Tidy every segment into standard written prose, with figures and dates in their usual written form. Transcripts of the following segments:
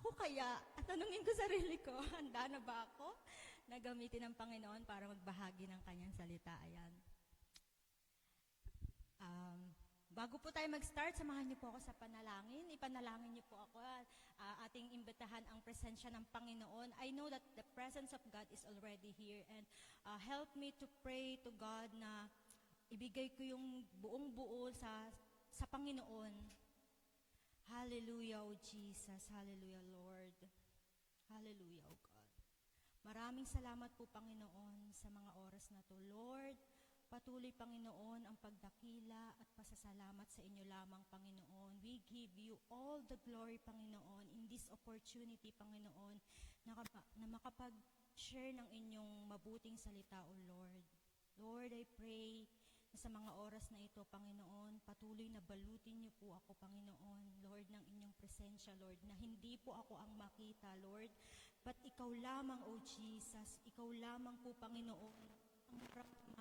Ako kaya, at tanungin ko sarili ko, handa na ba ako na gamitin ng Panginoon para magbahagi ng kanyang salita? Ayan. Bago po tayo mag-start, samahan niyo po ako sa panalangin. Ipanalangin niyo po ako. Ating imbitahan ang presensya ng Panginoon. I know that the presence of God is already here. And help me to pray to God na ibigay ko yung buong buo sa Panginoon. Hallelujah, O Jesus. Hallelujah, Lord. Hallelujah, O God. Maraming salamat po, Panginoon, sa mga oras na to. Lord, patuloy, Panginoon, ang pagdakila at pasasalamat sa inyo lamang, Panginoon. We give you all the glory, Panginoon, in this opportunity, Panginoon, na makapag-share ng inyong mabuting salita, O Lord. Lord, I pray na sa mga oras na ito, Panginoon, patuloy na balutin niyo po ako, Panginoon, Lord, ng inyong presensya, Lord, na hindi po ako ang makita, Lord, but ikaw lamang, O Jesus, ikaw lamang po, Panginoon, ang maramdaman.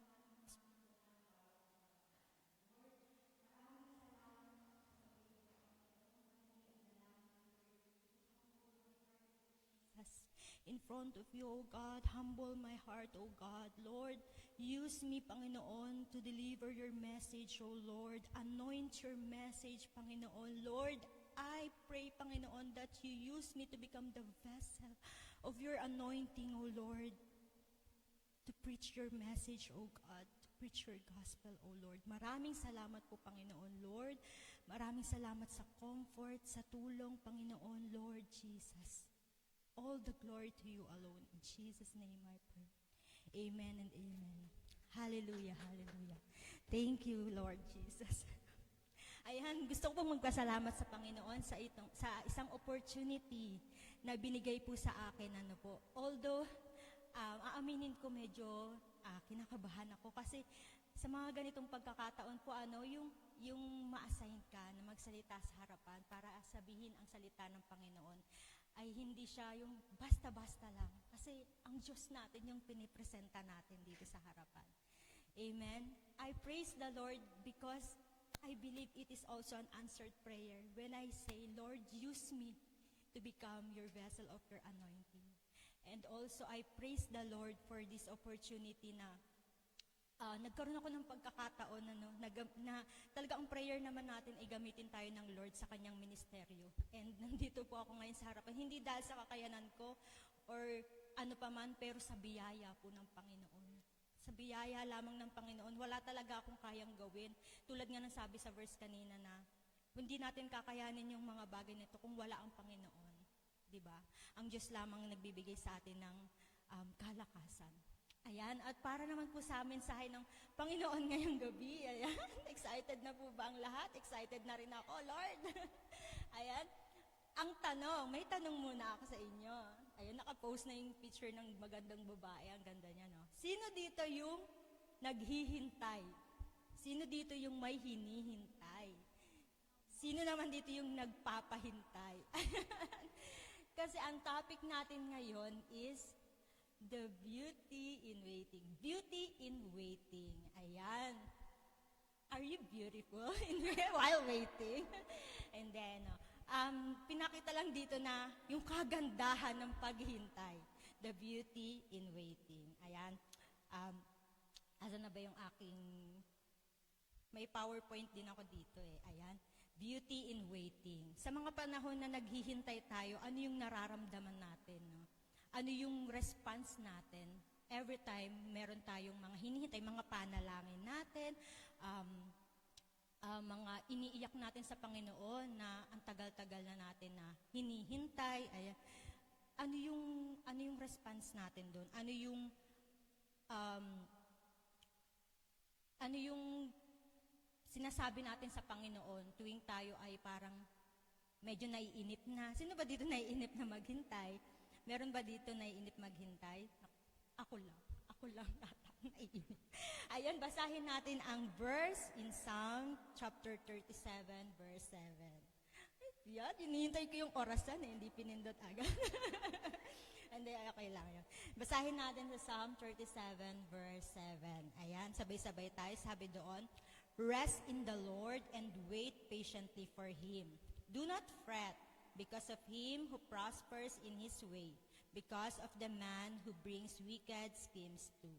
In front of you, O God, humble my heart, O God. Lord, use me, Panginoon, to deliver your message, O Lord. Anoint your message, Panginoon. Lord, I pray, Panginoon, that you use me to become the vessel of your anointing, O Lord, to preach your message, O God, to preach your gospel, O Lord. Maraming salamat po, Panginoon, Lord. Maraming salamat sa comfort, sa tulong, Panginoon, Lord Jesus. All the glory to you alone. In Jesus' name I pray. Amen and amen. Hallelujah, hallelujah. Thank you, Lord Jesus. Ayan, gusto ko pong magpasalamat sa Panginoon sa isang opportunity na binigay po sa akin. Although, aaminin ko medyo kinakabahan ako kasi sa mga ganitong pagkakataon po, yung ma-assign ka na magsalita sa harapan para sabihin ang salita ng Panginoon, ay hindi siya yung basta-basta lang. Kasi ang Diyos natin yung pinipresenta natin dito sa harapan. Amen? I praise the Lord because I believe it is also an answered prayer when I say, Lord, use me to become your vessel of your anointing. And also, I praise the Lord for this opportunity na nagkaroon ako ng pagkakataon na talaga ang prayer naman natin ay gamitin tayo ng Lord sa kanyang ministeryo. And nandito po ako ngayon sa harapan, hindi dahil sa kakayanan ko or ano pa man, pero sa biyaya po ng Panginoon. Sa biyaya lamang ng Panginoon, wala talaga akong kayang gawin. Tulad nga ng sabi sa verse kanina na hindi natin kakayanin yung mga bagay nito kung wala ang Panginoon. Diba? Ang Diyos lamang nagbibigay sa atin ng kalakasan. Ayan, at para naman po sa amin sahay ng Panginoon ngayong gabi, ayan, excited na po ba ang lahat? Excited na rin ako, Lord. Ayan, ang tanong, may tanong muna ako sa inyo. Ayan, nakapost na yung picture ng magandang babae, ang ganda niya, no? Sino dito yung naghihintay? Sino dito yung may hinihintay? Sino naman dito yung nagpapahintay? Kasi ang topic natin ngayon is the beauty in waiting. Beauty in waiting. Ayan. Are you beautiful while waiting? And then, pinakita lang dito na yung kagandahan ng paghihintay. The beauty in waiting. Ayan. Asan na ba yung aking... May PowerPoint din ako dito eh. Ayan. Beauty in waiting. Sa mga panahon na naghihintay tayo, ano yung nararamdaman natin, no? Ano yung response natin? Every time, meron tayong mga hinihintay, mga panalangin natin, mga iniiyak natin sa Panginoon na ang tagal-tagal na natin na hinihintay. Ayan. Ano yung response natin doon? Ano yung sinasabi natin sa Panginoon tuwing tayo ay parang medyo naiinip na? Sino ba dito naiinip na maghintay? Meron ba dito naiinip maghintay? Ako lang ata naiinip. Ayan, basahin natin ang verse in Psalm chapter 37, verse 7. Yan, hinihintay ko yung orasan eh, hindi pinindot agad. Hindi, okay lang yun. Basahin natin sa Psalm 37, verse 7. Ayan, sabay-sabay tayo, sabi doon, rest in the Lord and wait patiently for Him. Do not fret, because of him who prospers in his way, because of the man who brings wicked schemes too.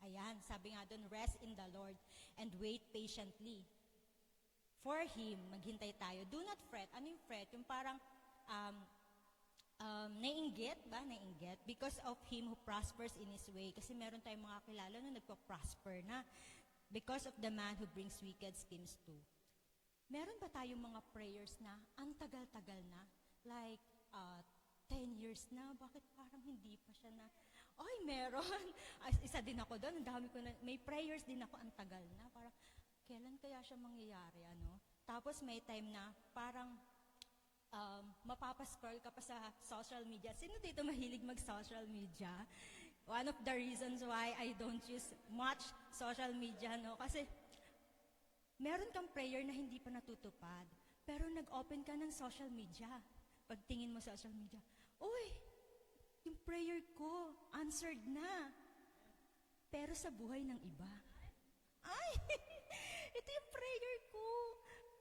Ayan, sabi nga doon, rest in the Lord and wait patiently. For him, maghintay tayo. Do not fret. Ano yung fret? Yung parang naiinggit ba? Naiinggit. Because of him who prospers in his way. Kasi meron tayong mga kilala na nagpa-prosper na. Because of the man who brings wicked schemes too. Meron ba tayong mga prayers na ang tagal-tagal na? Like, 10 years na? Bakit parang hindi pa siya na? Ay, meron. Isa din ako doon. Ang dami ko na, may prayers din ako, ang tagal na. Parang, kailan kaya siya mangyayari, ano? Tapos may time na parang mapapascroll ka pa sa social media. Sino dito mahilig mag-social media? One of the reasons why I don't use much social media, no? Kasi meron kang prayer na hindi pa natutupad. Pero nag-open ka ng social media. Pagtingin mo sa social media, uy, yung prayer ko, answered na. Pero sa buhay ng iba, ay, ito yung prayer ko.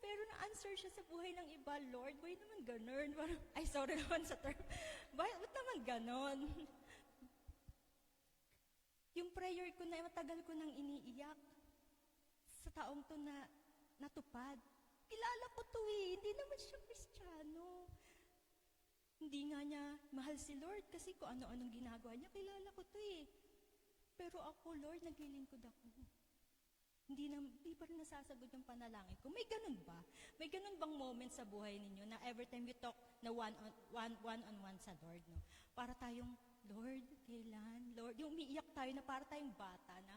Pero na-answer siya sa buhay ng iba. Lord, why naman ganun? Parang, ay, sorry naman sa term. Ba't naman ganon? Yung prayer ko na matagal ko nang iniiyak sa taong to na natupad. Kilala ko to eh. Hindi naman siya Kristiyano. Hindi nga niya mahal si Lord kasi kung ano-anong ginagawa niya. Kilala ko to eh. Pero ako, Lord, naglilingkod ako. Hindi pa rin nasasagot yung panalangin ko. May ganun ba? May ganun bang moment sa buhay ninyo na every time you talk na one-on-one sa Lord, no? Para tayong, Lord, kailan? Lord, yung umiiyak tayo na para tayong bata na,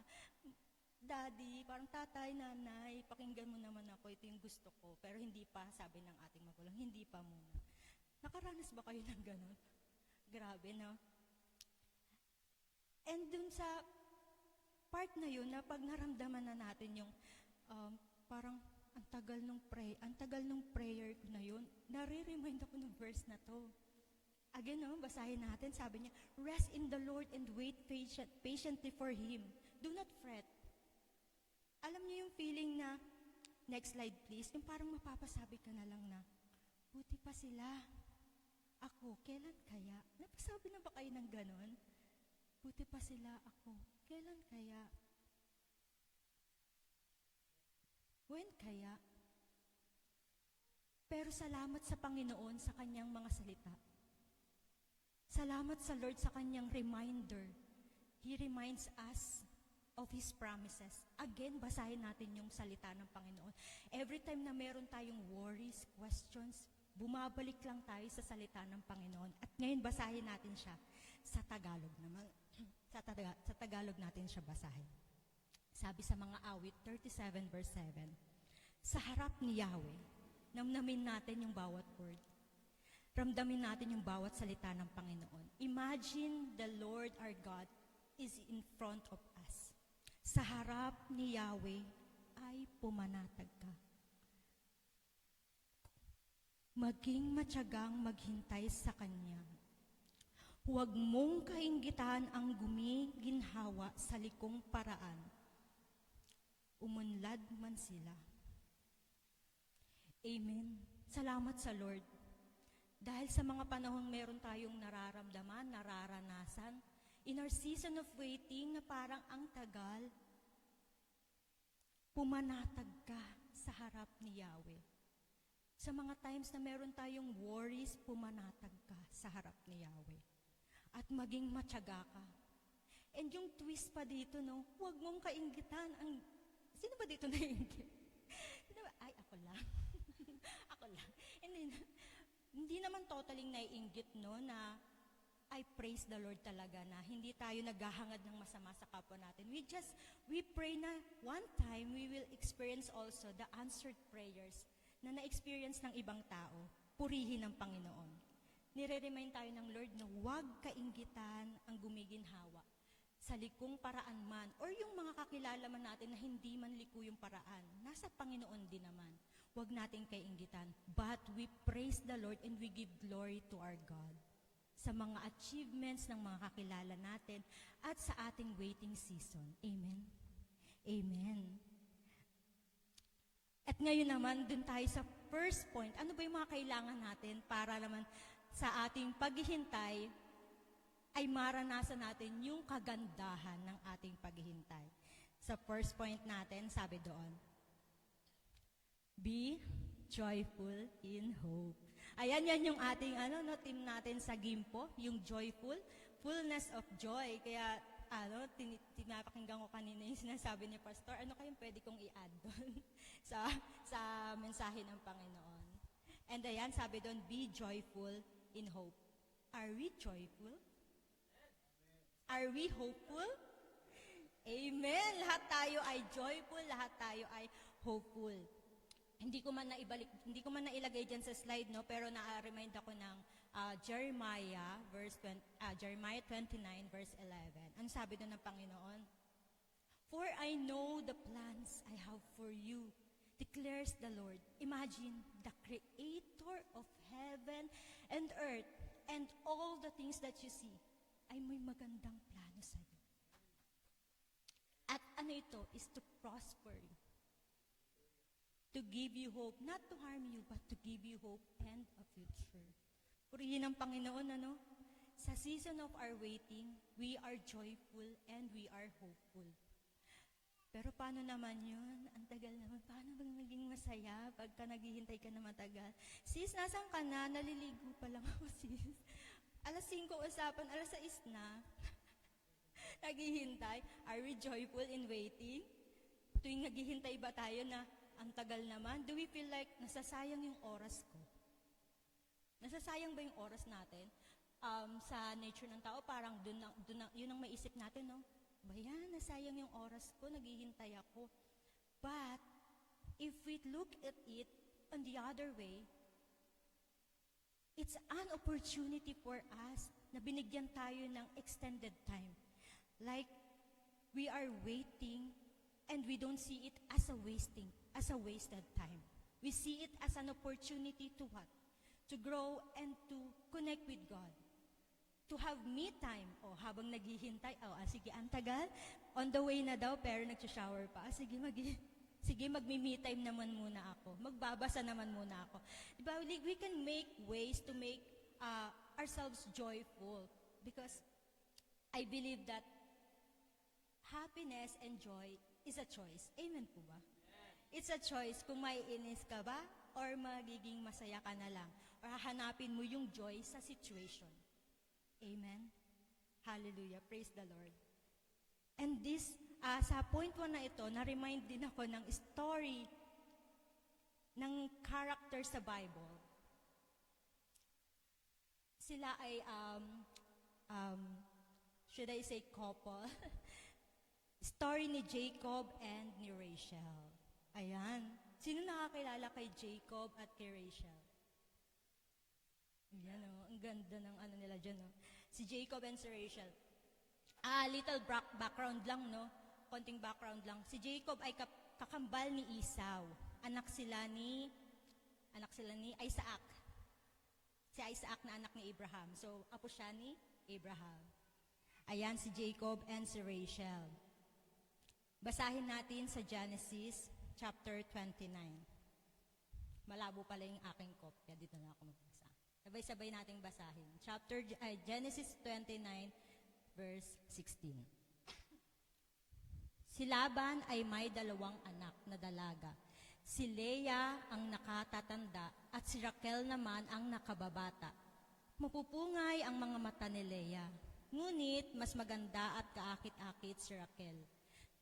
Daddy, parang tatay, nanay, pakinggan mo naman ako, ito yung gusto ko. Pero hindi pa, sabi ng ating magulang, hindi pa muna. Nakaranas ba kayo ng ganun? Grabe, no? And dun sa part na yun, na pag naramdaman na natin yung parang ang tagal nung prayer ko na yun, nare-remind ako ng verse na to. Again, no, basahin natin, sabi niya, rest in the Lord and wait patiently for Him. Do not fret. Alam niyo yung feeling na, next slide please, yung parang mapapasabi ka na lang na, buti pa sila. Ako, kailan kaya? Napasabi na ba kayo ng ganon? Buti pa sila ako. Kailan kaya? When kaya? Pero salamat sa Panginoon sa kanyang mga salita. Salamat sa Lord sa kanyang reminder. He reminds us of His promises. Again, basahin natin yung salita ng Panginoon. Every time na meron tayong worries, questions, bumabalik lang tayo sa salita ng Panginoon. At ngayon, basahin natin siya sa Tagalog naman. Sa Tagalog natin siya basahin. Sabi sa mga awit, 37 verse 7, sa harap ni Yahweh, namnamin natin yung bawat word. Ramdamin natin yung bawat salita ng Panginoon. Imagine the Lord our God is in front of us. Sa harap ni Yahweh ay pumanatag ka. Maging matyagang maghintay sa Kanya. Huwag mong kainggitan ang gumiginhawa sa likong paraan. Umunlad man sila. Amen. Salamat sa Lord. Dahil sa mga panahong meron tayong nararamdaman, nararanasan, in our season of waiting na parang ang tagal, pumanatag ka sa harap ni Yahweh. Sa mga times na meron tayong worries, pumanatag ka sa harap ni Yahweh. At maging matyaga ka. And yung twist pa dito, no, huwag mong kainggitan ang... Sino ba dito naiinggit? Ay, ako lang. Ako lang. Hindi naman totaling naiinggit, no, na I praise the Lord talaga na hindi tayo naghahangad ng masama sa kapwa natin. We pray na one time we will experience also the answered prayers na na-experience ng ibang tao, purihin ng Panginoon. Nire-remind tayo ng Lord na huwag kainggitan ang gumiginhawa sa likong paraan man or yung mga kakilala man natin na hindi man liko yung paraan. Nasa Panginoon din naman. Huwag natin kainggitan. But we praise the Lord and we give glory to our God sa mga achievements ng mga kakilala natin at sa ating waiting season. Amen? Amen. At ngayon naman, dun tayo sa first point. Ano ba yung mga kailangan natin para naman sa ating paghihintay ay maranasan natin yung kagandahan ng ating paghihintay. Sa first point natin, sabi doon, be joyful in hope. Ayan, yan yung ating team natin sa Gimpo, yung joyful, fullness of joy. Kaya tinapakinggan ko kanina yung sinasabi ni Pastor, ano kayong pwede kong i-add doon sa mensahe ng Panginoon. And ayan, sabi doon, be joyful in hope. Are we joyful? Are we hopeful? Amen! Lahat tayo ay joyful, lahat tayo ay hopeful. Hindi ko man nailagay dyan sa slide, no, pero na-remind ako ng Jeremiah 29 verse 11. Ang sabi doon ng Panginoon, "For I know the plans I have for you, declares the Lord." Imagine, the creator of heaven and earth and all the things that you see ay may magandang plano sa iyo. At ano ito? Is to prosper you. To give you hope, not to harm you, but to give you hope and a future. Purihin ang Panginoon, ano? Sa season of our waiting, we are joyful and we are hopeful. Pero paano naman yun? Ang tagal naman. Paano bang maging masaya pagka naghihintay ka na matagal? Sis, nasaan ka na? Naliligo pa lang ako, sis. Alas 5 usapan, alas 6 na. Naghihintay. Are we joyful in waiting? Tuwing naghihintay ba tayo na ang tagal naman? Do we feel like nasasayang yung oras ko? Nasasayang ba yung oras natin? Sa nature ng tao, parang yun ang maisip natin, no? Bayan, nasayang yung oras ko, naghihintay ako. But, if we look at it on the other way, it's an opportunity for us na binigyan tayo ng extended time. Like, we are waiting and we don't see it as a wasted time. We see it as an opportunity to what? To grow and to connect with God. To have me time. Habang naghihintay, sige, ang tagal. On the way na daw, pero nag-shower pa. Sige, magmi-me time naman muna ako. Magbabasa naman muna ako. Diba, we can make ways to make ourselves joyful. Because I believe that happiness and joy is a choice. Amen po ba? It's a choice kung may inis ka ba or magiging masaya ka na lang. Or hahanapin mo yung joy sa situation. Amen? Hallelujah. Praise the Lord. And this, sa point 1 na ito, na-remind din ako ng story ng character sa Bible. Sila ay, should I say couple? Story ni Jacob and ni Rachel. Ayan. Sino nakakilala kay Jacob at kay Rachel? Ayan, ang ganda ng nila dyan, no? Si Jacob and si Rachel. Little background lang, no? Konting background lang. Si Jacob ay kakambal ni Esau. Anak sila ni Isaac. Si Isaac na anak ni Abraham. So, apo siya ni Abraham. Ayan si Jacob and si Rachel. Basahin natin sa Genesis chapter 29. Malabo pala yung aking kopya. Dito na ako magbasa. Sabay-sabay nating basahin. Genesis 29, verse 16. Si Laban ay may 2 anak na dalaga. Si Leah ang nakatatanda at si Raquel naman ang nakababata. Mapupungay ang mga mata ni Leah. Ngunit mas maganda at kaakit-akit si Raquel.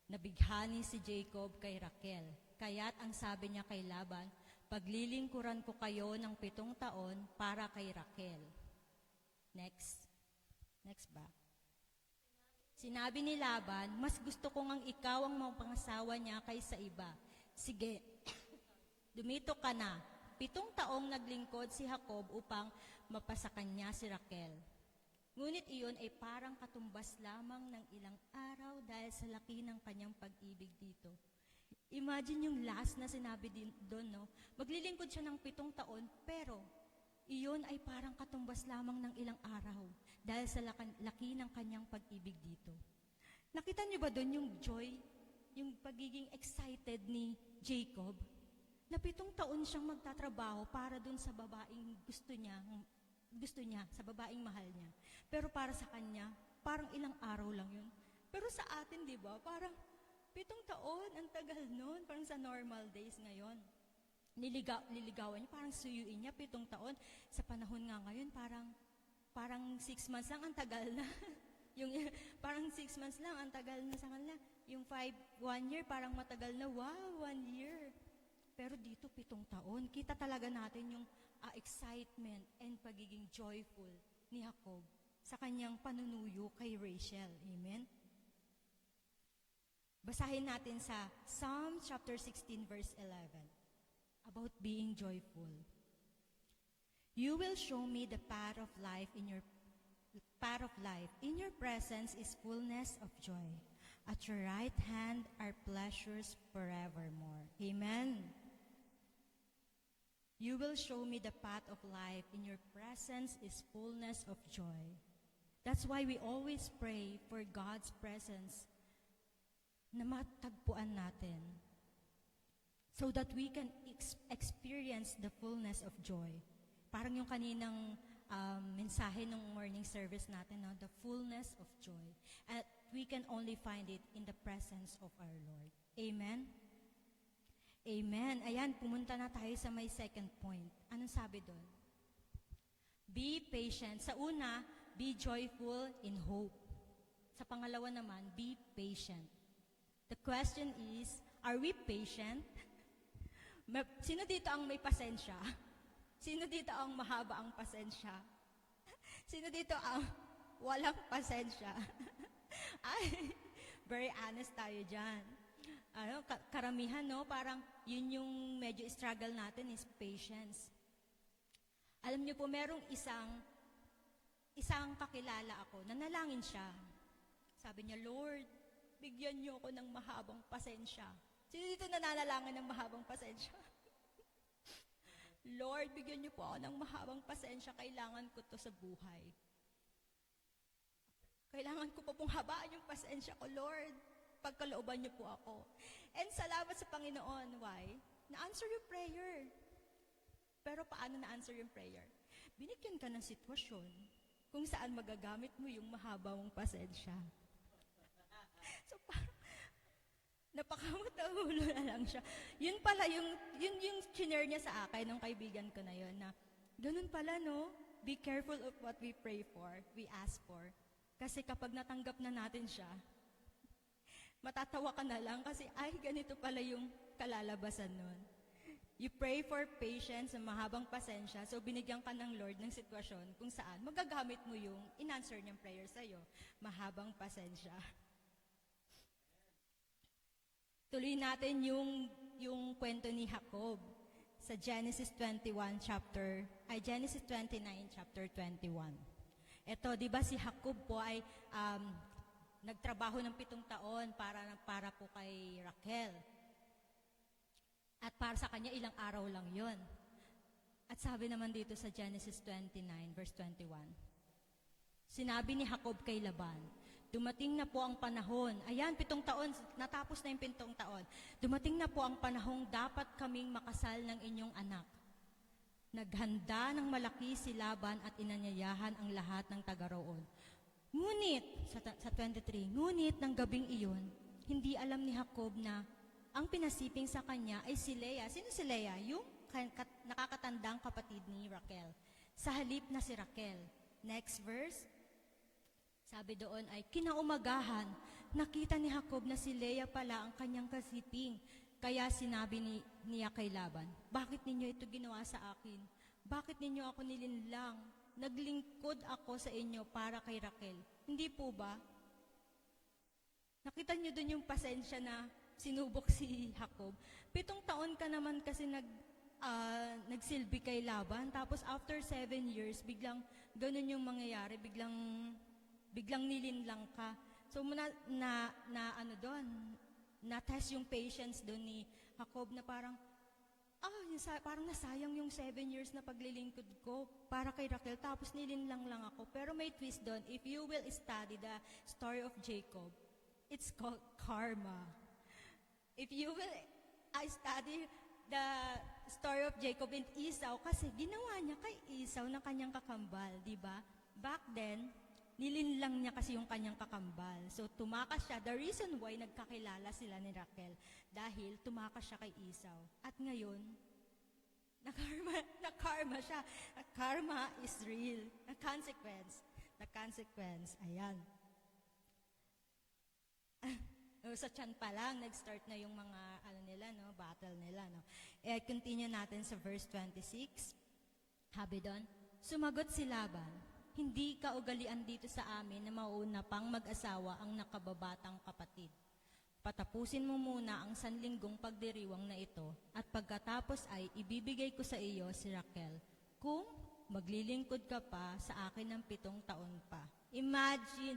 Nabighani si Jacob kay Raquel. Kaya't ang sabi niya kay Laban, paglilingkuran ko kayo ng 7 taon para kay Raquel. Next ba? Sinabi ni Laban, mas gusto ko ngang ikaw ang mapangasawa niya kaysa iba. Sige, dumito ka na. 7 taong naglingkod si Jacob upang mapasakan niya si Raquel. Ngunit iyon ay parang katumbas lamang ng ilang araw dahil sa laki ng kanyang pag-ibig dito. Imagine yung last na sinabi din doon, no? Maglilingkod siya ng 7 taon, pero iyon ay parang katumbas lamang ng ilang araw dahil sa laki ng kanyang pag-ibig dito. Nakita niyo ba doon yung joy, yung pagiging excited ni Jacob? na 7 taon siyang magtatrabaho para dun sa babaeng gusto niya, sa babaeng mahal niya. Pero para sa kanya, parang ilang araw lang yun. Pero sa atin, di ba, parang 7 taon, ang tagal nun, parang sa normal days ngayon. Liligawan niya, parang suyuin niya, 7 taon. Sa panahon nga ngayon, parang 6 months lang, ang tagal na. Parang 6 months lang, ang tagal na sa kanila. Yung 1 year, parang matagal na, wow, 1 year. Pero dito, 7 taon, kita talaga natin yung excitement and pagiging joyful ni Jacob sa kanyang panunuyo kay Rachel. Amen? Basahin natin sa Psalm chapter 16, verse 11, about being joyful. You will show me the path of life. In your presence is fullness of joy. At your right hand are pleasures forevermore. Amen. You will show me the path of life. In your presence is fullness of joy. That's why we always pray for God's presence na matagpuan natin so that we can experience the fullness of joy. Parang yung kaninang mensahe ng morning service natin, no? The fullness of joy. And we can only find it in the presence of our Lord. Amen? Amen. Ayan, pumunta na tayo sa my second point. Anong sabi doon? Be patient. Sa una, be joyful in hope. Sa pangalawa naman, be patient. The question is, are we patient? Sino dito ang may pasensya? Sino dito ang mahaba ang pasensya? Sino dito ang walang pasensya? Ay, very honest tayo dyan. Karamihan, no? Parang yun yung medyo struggle natin is patience. Alam niyo po, merong isang kakilala ako, nanalangin siya. Sabi niya, Lord, bigyan niyo ako ng mahabang pasensya. Sino dito nananalangin ng mahabang pasensya? Lord, bigyan niyo po ako ng mahabang pasensya. Kailangan ko to sa buhay. Kailangan ko pa pong habaan yung pasensya ko, Lord. Pagkalooban niyo po ako. And salamat sa Panginoon. Why? Na-answer yung prayer. Pero paano na-answer yung prayer? Binigyan ka ng sitwasyon kung saan magagamit mo yung mahaba mong pasensya. So parang, napakamatahulo na lang siya. Yun pala, yung chinare niya sa akin, ng kaibigan ko na yun, na ganun pala, no? Be careful of what we pray for, we ask for. Kasi kapag natanggap na natin siya, matatawa ka na lang kasi, ay, ganito pala yung kalalabasan nun. You pray for patience, mahabang pasensya, so binigyan ka ng Lord ng sitwasyon kung saan magagamit mo yung in-answer niyang prayer sa'yo, mahabang pasensya. Tuloy natin yung kwento ni Jacob sa Genesis 29, chapter 21. Ito, di ba si Jacob po ay nagtrabaho ng 7 taon para po kay Raquel. At para sa kanya, ilang araw lang yon. At sabi naman dito sa Genesis 29, verse 21, sinabi ni Jacob kay Laban, dumating na po ang panahon, ayan, 7 taon, natapos na yung 7 taon, dumating na po ang panahong dapat kaming makasal ng inyong anak. Naghanda ng malaki si Laban at inanyayahan ang lahat ng taga-roon. Ngunit, sa 23, ngunit ng gabing iyon, hindi alam ni Jacob na ang pinasiping sa kanya ay si Leah. Sino si Leah? Yung nakakatandang kapatid ni Raquel. Sa halip na si Raquel. Next verse, sabi doon ay, kinaumagahan, nakita ni Jacob na si Leah pala ang kanyang kasiping. Kaya sinabi niya kay Laban, bakit ninyo ito ginawa sa akin? Bakit ninyo ako nilinlang? Naglingkod ako sa inyo para kay Raquel. Hindi po ba? Nakita niyo doon yung pasensya na sinubok si Jacob. 7 taon ka naman kasi nagsilbi kay Laban. Tapos after 7 years, biglang ganun yung mangyayari. Biglang nilinlang ka. So na-test yung patience doon ni Jacob na parang nasayang yung 7 years na paglilingkod ko para kay Raquel, tapos nilinlang lang ako. Pero may twist doon. If you will study the story of Jacob, it's called karma. If you will study the story of Jacob and Esau kasi ginawa niya kay Esau na kanyang kakambal, di ba? Back then, nilinlang niya kasi yung kanyang kakambal. So, tumakas siya. The reason why nagkakilala sila ni Raquel, dahil tumakas siya kay Esau. At ngayon, na-karma siya. Karma is real. The consequence, ayan. Sa tiyan pa lang, nag-start na yung mga, battle nila, no? Continue natin sa verse 26. Habi doon, sumagot si Laban, hindi kaugalian dito sa amin na mauna pang mag-asawa ang nakababatang kapatid. Patapusin mo muna ang sanlinggong pagdiriwang na ito at pagkatapos ay ibibigay ko sa iyo si Raquel kung maglilingkod ka pa sa akin ng 7 taon pa. Imagine,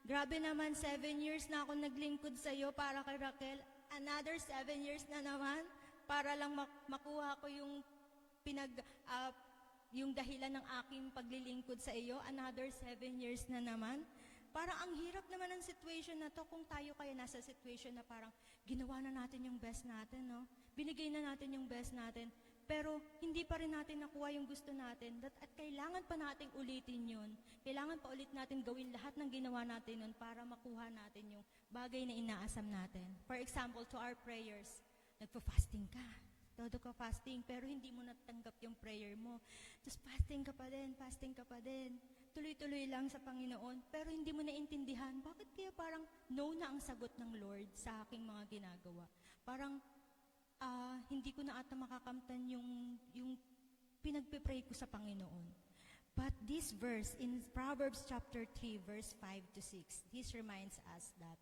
grabe naman, 7 years na ako naglingkod sa iyo para kay Raquel. Another 7 years na naman para lang makuha ko yung yung dahilan ng aking paglilingkod sa iyo. Another 7 years na naman. Parang ang hirap naman ng situation na to kung tayo kaya nasa situation na parang ginawa na natin yung best natin, no? Binigay na natin yung best natin. Pero hindi pa rin natin nakuha yung gusto natin. At kailangan pa nating ulitin yun. Kailangan pa ulit natin gawin lahat ng ginawa natin nun para makuha natin yung bagay na inaasam natin. For example, to our prayers, nagpa-fasting ka. Todo ka fasting, pero hindi mo natanggap yung prayer mo. Tapos fasting ka pa din. Tuloy-tuloy lang sa Panginoon, pero hindi mo naintindihan. Bakit kaya parang no na ang sagot ng Lord sa aking mga ginagawa? Parang hindi ko na ata makakamtan yung pinagpipray ko sa Panginoon. But this verse in Proverbs chapter 3, verse 5 to 6, this reminds us that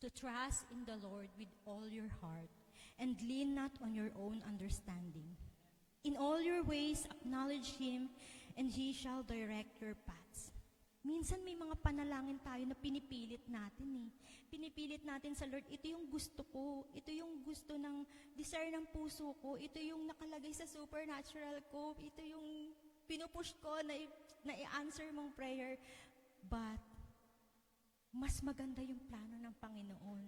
to trust in the Lord with all your heart and lean not on your own understanding. In all your ways, acknowledge Him, and He shall direct your paths. Minsan may mga panalangin tayo na pinipilit natin eh. Pinipilit natin sa Lord, ito yung gusto ko, ito yung gusto ng desire ng puso ko, ito yung nakalagay sa supernatural ko, ito yung pinupush ko na i-answer mong prayer. But, mas maganda yung plano ng Panginoon.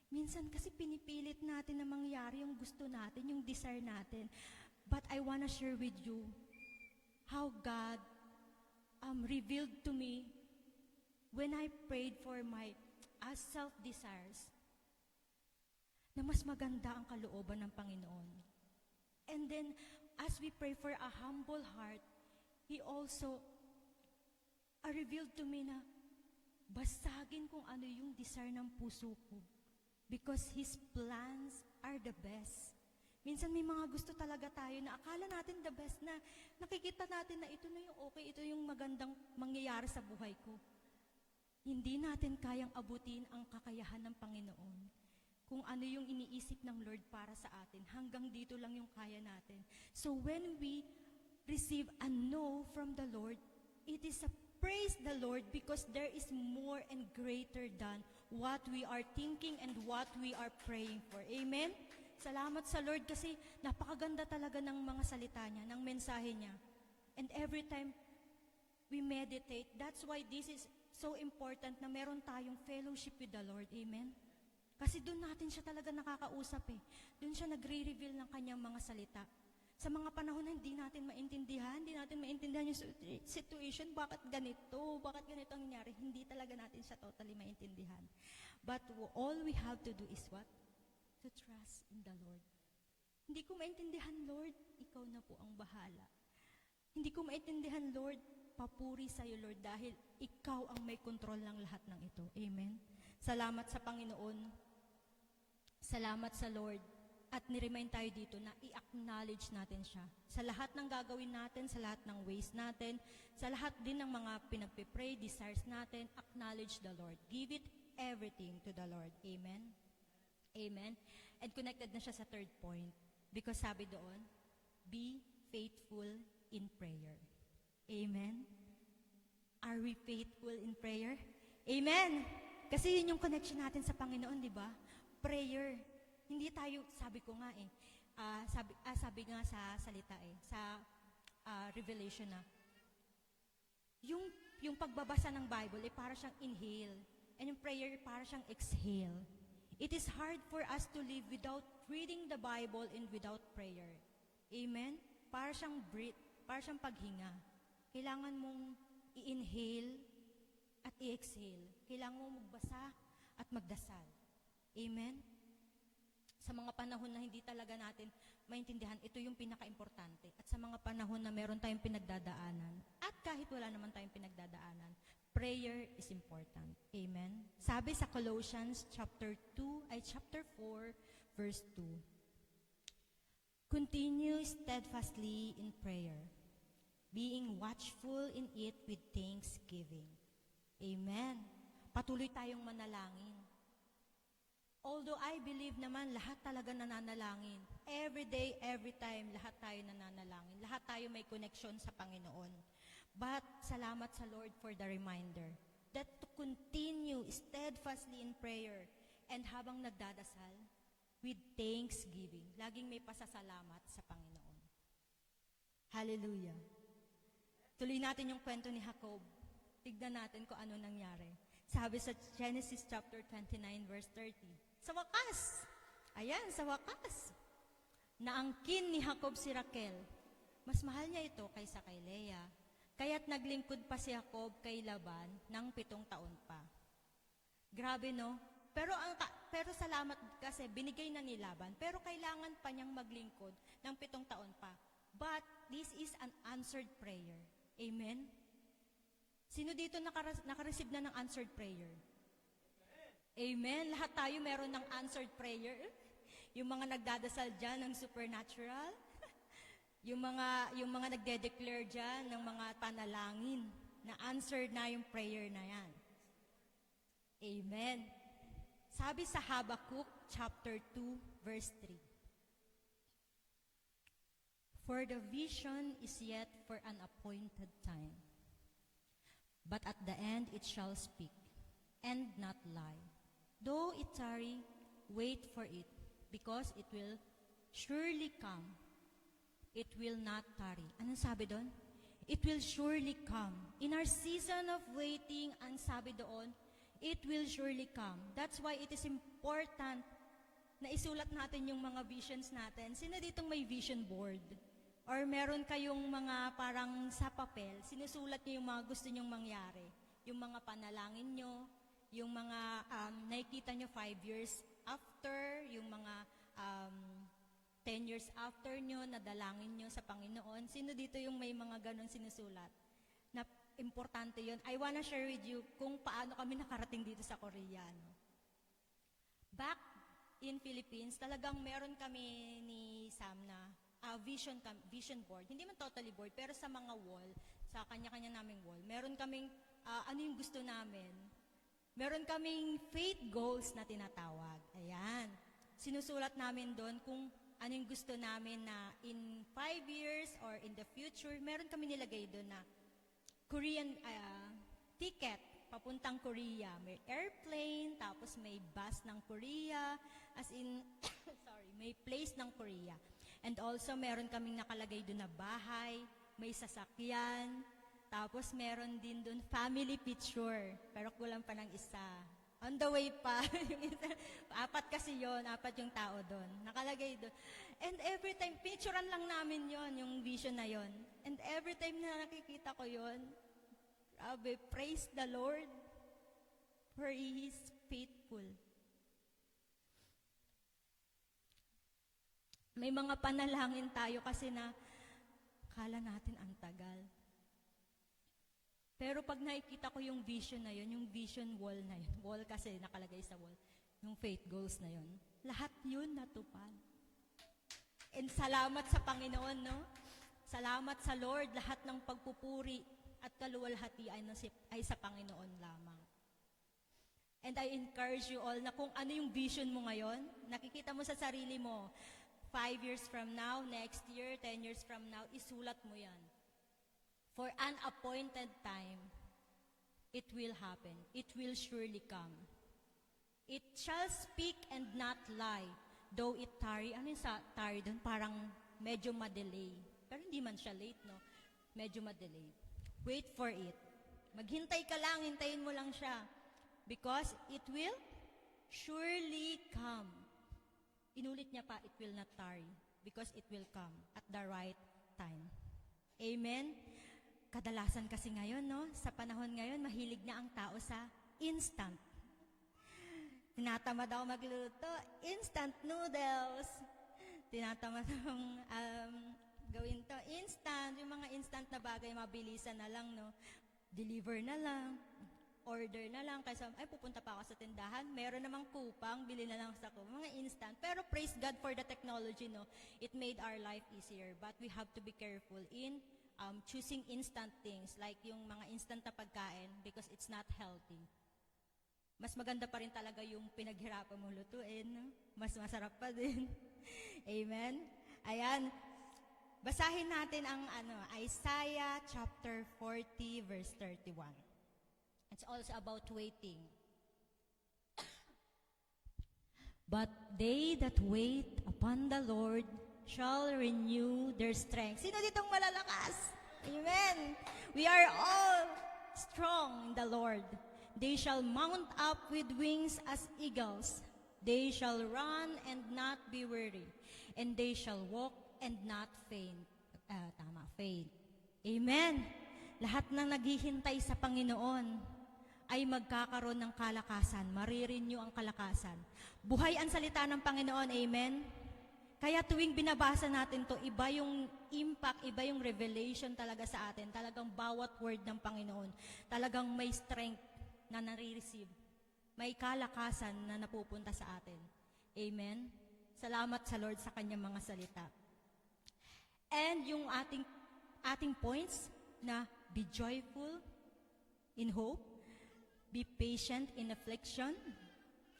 Minsan kasi pinipilit natin na mangyari yung gusto natin, yung desire natin. But I wanna share with you how God revealed to me when I prayed for my self-desires na mas maganda ang kalooban ng Panginoon. And then, as we pray for a humble heart, He also revealed to me na basagin kung ano yung desire ng puso ko. Because His plans are the best. Minsan may mga gusto talaga tayo na akala natin the best na nakikita natin na ito na yung okay, ito yung magandang mangyayari sa buhay ko. Hindi natin kayang abutin ang kakayahan ng Panginoon. Kung ano yung iniisip ng Lord para sa atin, hanggang dito lang yung kaya natin. So when we receive a no from the Lord, it is a praise the Lord because there is more and greater than what we are thinking and what we are praying for. Amen? Salamat sa Lord kasi napakaganda talaga ng mga salita niya, ng mensahe niya. And every time we meditate, that's why this is so important na meron tayong fellowship with the Lord. Amen? Kasi doon natin siya talaga nakakausap eh. Doon siya nagre-reveal ng kanyang mga salita. Sa mga panahon na hindi natin maintindihan yung situation, bakit ganito ang nangyari, hindi talaga natin siya totally maintindihan. But all we have to do is what? To trust in the Lord. Hindi ko maintindihan, Lord, ikaw na po ang bahala. Hindi ko maintindihan, Lord, papuri sa iyo, Lord, dahil ikaw ang may kontrol ng lahat ng ito. Amen? Salamat sa Panginoon. Salamat sa Lord. At niremind tayo dito na i-acknowledge natin siya. Sa lahat ng gagawin natin, sa lahat ng ways natin, sa lahat din ng mga pinagpipray, desires natin, acknowledge the Lord. Give it everything to the Lord. Amen? Amen? And connected na siya sa third point. Because sabi doon, be faithful in prayer. Amen? Are we faithful in prayer? Amen! Kasi yun yung connection natin sa Panginoon, di ba? Prayer. Hindi tayo, sabi ko nga eh, sabi nga sa salita eh, sa Revelation na, yung pagbabasa ng Bible eh para siyang inhale, and yung prayer para siyang exhale. It is hard for us to live without reading the Bible and without prayer. Amen? Para siyang breath, para siyang paghinga. Kailangan mong i-inhale at i-exhale. Kailangan mong magbasa at magdasal. Amen? Sa mga panahon na hindi talaga natin maintindihan, ito yung pinaka-importante. At sa mga panahon na meron tayong pinagdadaanan, at kahit wala naman tayong pinagdadaanan, prayer is important. Amen? Sabi sa Colossians chapter 4, verse 2, continue steadfastly in prayer, being watchful in it with thanksgiving. Amen. Patuloy tayong manalangin. Although I believe naman lahat talaga nananalangin. Every day, every time, lahat tayo nananalangin. Lahat tayo may connection sa Panginoon. But salamat sa Lord for the reminder that to continue steadfastly in prayer and habang nagdadasal with thanksgiving. Laging may pasasalamat sa Panginoon. Hallelujah. Tuloy natin yung kwento ni Jacob. Tignan natin kung ano nangyari. Sabi sa Genesis chapter 29 verse 30. Sa wakas, ayan, sa wakas, naangkin ni Jacob si Raquel. Mas mahal niya ito kaysa kay Leah. Kaya't naglingkod pa si Jacob kay Laban ng 7 taon pa. Grabe, no? Pero salamat kasi binigay na ni Laban. Pero kailangan pa niyang maglingkod ng 7 taon pa. But this is an answered prayer. Amen? Sino dito nakareceive na ng answered prayer? Amen. Lahat tayo meron ng answered prayer. Yung mga nagdadasal dyan ng supernatural. yung mga nagde-declare dyan ng mga panalangin na answered na yung prayer na yan. Amen. Sabi sa Habakkuk chapter 2 verse 3. For the vision is yet for an appointed time. But at the end it shall speak, and not lie. Though it tarry, wait for it, because it will surely come. It will not tarry. Anong sabi doon? It will surely come. In our season of waiting, ang sabi doon, it will surely come. That's why it is important na isulat natin yung mga visions natin. Sino ditong may vision board? Or meron kayong mga parang sa papel, sinusulat niyo yung mga gusto nyong mangyari. Yung mga panalangin nyo, yung mga nakikita nyo 5 years after, yung mga 10 years after nyo, nadalangin nyo sa Panginoon. Sino dito yung may mga ganun sinusulat? Na importante yun. I wanna share with you kung paano kami nakarating dito sa Korea. No? Back in Philippines, talagang meron kami ni Sam na vision board. Hindi man totally board, pero sa mga wall, sa kanya-kanya naming wall, meron kaming ano yung gusto namin. Meron kaming faith goals na tinatawag. Ayan. Sinusulat namin doon kung ano yung gusto namin na in 5 years or in the future, meron kami nilagay doon na Korean ticket papuntang Korea. May airplane, tapos may bus ng Korea, as in, sorry, may place ng Korea. And also, meron kaming nakalagay doon na bahay, may sasakyan, tapos meron din doon family picture, pero kulang pa ng isa. On the way pa, yung isa, 4 kasi yon, 4 yung tao doon, nakalagay doon. And every time, picturean lang namin yon, yung vision na yon. And every time na nakikita ko yon, grabe, praise the Lord, for He is faithful. May mga panalangin tayo kasi na kala natin ang tagal. Pero pag nakikita ko yung vision na yun, yung vision wall na yun, wall kasi nakalagay sa wall, yung faith goals na yun, lahat yun natupad. And salamat sa Panginoon, no? Salamat sa Lord, lahat ng pagpupuri at kaluwalhatian ay sa Panginoon lamang. And I encourage you all na kung ano yung vision mo ngayon, nakikita mo sa sarili mo, 5 years from now, next year, 10 years from now, isulat mo yan. For an appointed time, it will happen. It will surely come. It shall speak and not lie, though it tarry. Ano yung tarry doon? Parang medyo madelay. Pero hindi man siya late, no? Medyo madelay. Wait for it. Maghintay ka lang, hintayin mo lang siya. Because it will surely come. Inulit niya pa, it will not tarry because it will come at the right time. Amen? Kadalasan kasi ngayon, no? Sa panahon ngayon, mahilig na ang tao sa instant. Tinatamad ako magluluto, instant noodles. Tinatamad akong gawin to, instant. Yung mga instant na bagay, mabilisan na lang, no? Deliver na lang, order na lang. Kaysa, ay, pupunta pa ako sa tindahan, meron namang kupang, bili na lang sa kupang. Mga instant. Pero praise God for the technology, no? It made our life easier. But we have to be careful in choosing instant things, like yung mga instant na pagkain, because it's not healthy. Mas maganda pa rin talaga yung pinaghirapan mo lutuin. No? Mas masarap pa din. Amen? Ayan. Basahin natin ang Isaiah chapter 40 verse 31. It's also about waiting. But they that wait upon the Lord shall renew their strength. Sino ditong malalakas? Amen. We are all strong in the Lord. They shall mount up with wings as eagles. They shall run and not be weary. And they shall walk and not faint. Faint. Amen. Lahat ng naghihintay sa Panginoon ay magkakaroon ng kalakasan. Marirenew ang kalakasan. Buhay ang salita ng Panginoon. Amen. Kaya tuwing binabasa natin to, iba yung impact, iba yung revelation talaga sa atin. Talagang bawat word ng Panginoon. Talagang may strength na nare-receive. May kalakasan na napupunta sa atin. Amen? Salamat sa Lord sa kanyang mga salita. And yung ating points na be joyful in hope, be patient in affliction,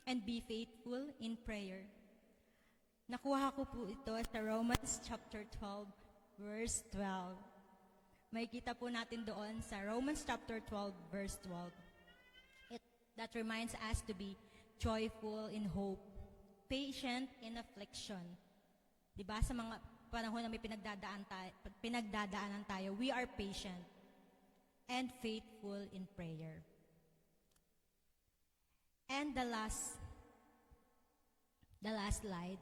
and be faithful in prayer. Nakuha ko po ito sa Romans chapter 12, verse 12. May kita po natin doon sa Romans chapter 12, verse 12. That reminds us to be joyful in hope, patient in affliction. Diba? Sa mga panahon na may pinagdadaanan tayo, we are patient and faithful in prayer. And the last slide,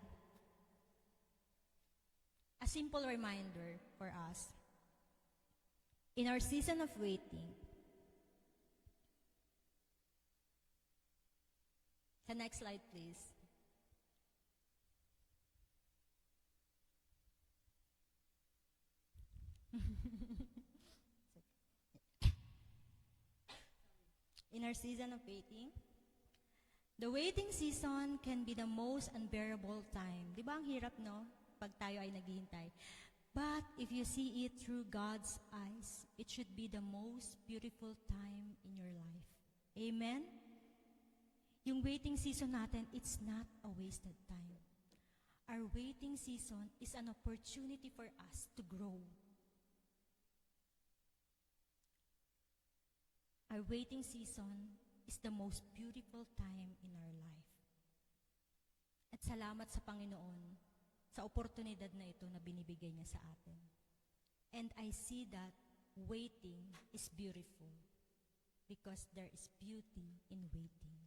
a simple reminder for us. In our season of waiting, the next slide, please. In our season of waiting, the waiting season can be the most unbearable time. Di ba ang hirap, no? Pag tayo ay naghihintay. But if you see it through God's eyes, it should be the most beautiful time in your life. Amen? Yung waiting season natin, it's not a wasted time. Our waiting season is an opportunity for us to grow. Our waiting season is the most beautiful time in our life. At salamat sa Panginoon sa oportunidad na ito na binibigay niya sa atin. And I see that waiting is beautiful because there is beauty in waiting.